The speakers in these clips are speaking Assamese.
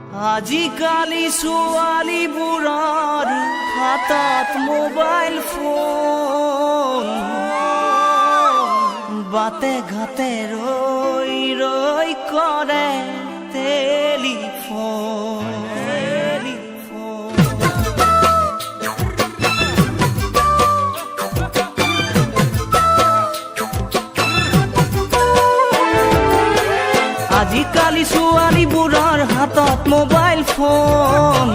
আজিকালি ছোৱালীবোৰৰ হাতত মোবাইল ফোন, বাটে ঘাটে ৰৈ ৰৈ কৰে টেলিফোন। আজিকালি ছোৱালীবোৰৰ হাতত মোবাইল ফোন,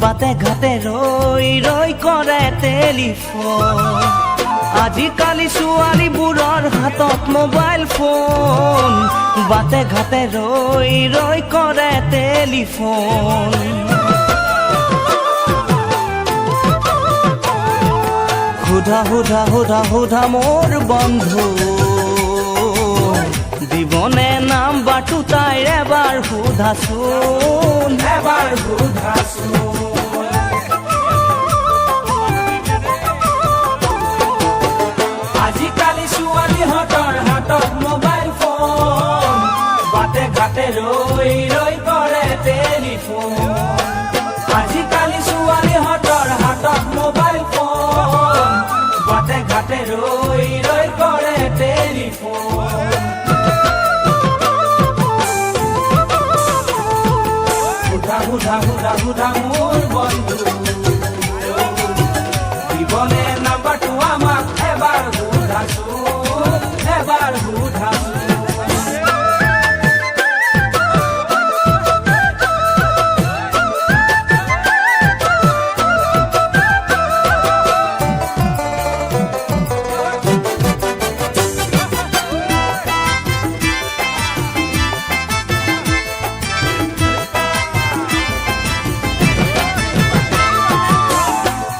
বাটে ঘাটে ৰৈ ৰৈ কৰে টেলিফোন। আজিকালি ছোৱালীবোৰৰ হাতত মোবাইল ফোন, বাটে ঘাটে ৰৈ ৰৈ কৰে টেলিফোন। সোধা সোধা সোধা সোধা মোৰ বন্ধু, দিবনে নাম্বাৰটো তাইৰ এবাৰ সোধাচোন, এবাৰ সোধাচোন। আজিকালি ছোৱালীহঁতৰ হাতত মোবাইল ফোন, বাটে ঘাটে ৰৈ ৰৈ কৰে টেলিফোন। আজিকালি ছোৱালীহঁতৰ হাতত মোবাইল ফোন, বাটে ঘাটে ৰৈ ৰৈ কৰে টেলিফোন। সোধা সোধা সোধা মোৰ বন্ধু, দিবনে নাম্বাৰটো আমাক এবাৰ সোধাচোন, এবাৰ সোধাচোন।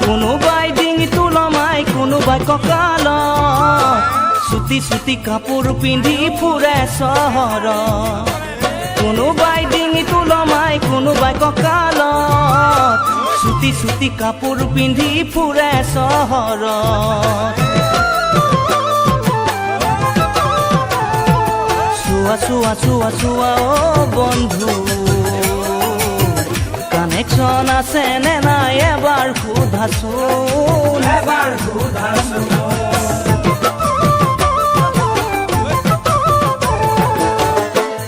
কোনোবাই ডিঙিটো লমাই কোনোবাই কঁকালত, চুটি চুটি কাপোৰ পিন্ধি ফুৰে চহৰত। কোনোবাই ডিঙিটো লমাই কোনোবাই কঁকালত, চুটি চুটি কাপোৰ পিন্ধি ফুৰে চহৰত। চোৱা চোৱা চোৱা চোৱা অ বন্ধু, কানেকশ্যন আছে নে নাই এবাৰ সোধাচোন, এবাৰ সোধাচোন।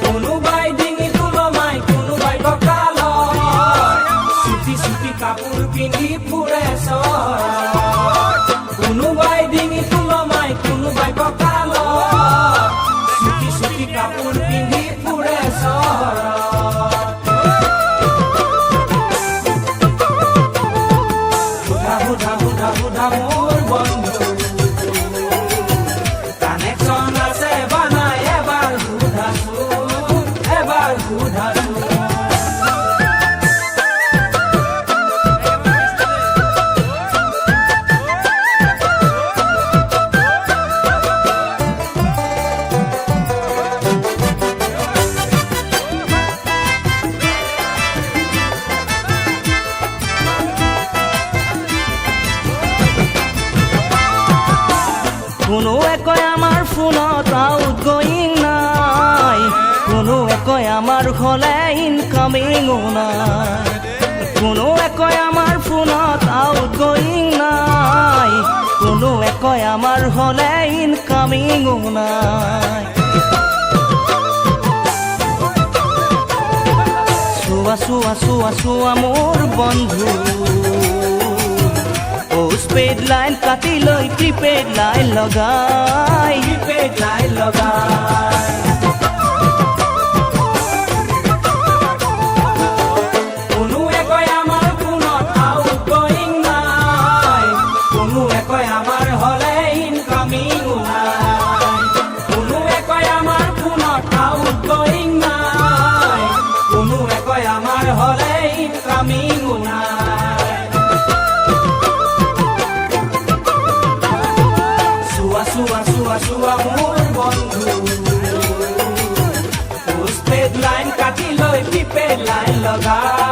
কোনোবাই ডিঙিটো লমাই কোনোবাই কঁকালত, চুটি চুটি কাপোৰ পিন্ধি ফুৰে চহৰত। কোনোবাই ডিঙিটো লমাই কোনোবাই কঁকালত, চুটি চুটি কাপোৰ পিন্ধি ফুৰে চহৰত। সোধা সোধা সোধা মোৰ বন্ধু, কানেকশ্যন আছে বা নাই এবাৰ সোধাচোন, এবাৰ সোধাচোন। কোনোৱে কয় আমাৰ ফোনত আউট গোয়িং নাই, কোনোৱে কয় আমাৰ হ'লে ইনকামিঙো নাই। কোনোৱে কয় আমাৰ ফোনত আউট গোয়িং নাই, কোনোৱে কয় আমাৰ হ'লে ইনকামিঙো নাই। চোৱা চোৱা চোৱা চোৱা মোৰ বন্ধু, পোষ্টপেইড লাইন কাটি লৈ প্ৰিপেইড লাইন লগাই, প্ৰিপেইড লাইন লগাই। কোনোৱে কয় আমাৰ ফোনত আউট গোয়িং নাই, কোনোৱে কয় আমাৰ হ'লে ইনকামিঙো নাই। কোনোৱে কয় আমাৰ ফোনত আউট গোয়িং নাই, কোনোৱে কয় আমাৰ হ'লে ইনকামিঙো নাই। চোৱা চোৱা চোৱা মোৰ বন্ধু, পোষ্টপেইড লাইন কাটি লৈ প্ৰিপেইড লাইন লগাই।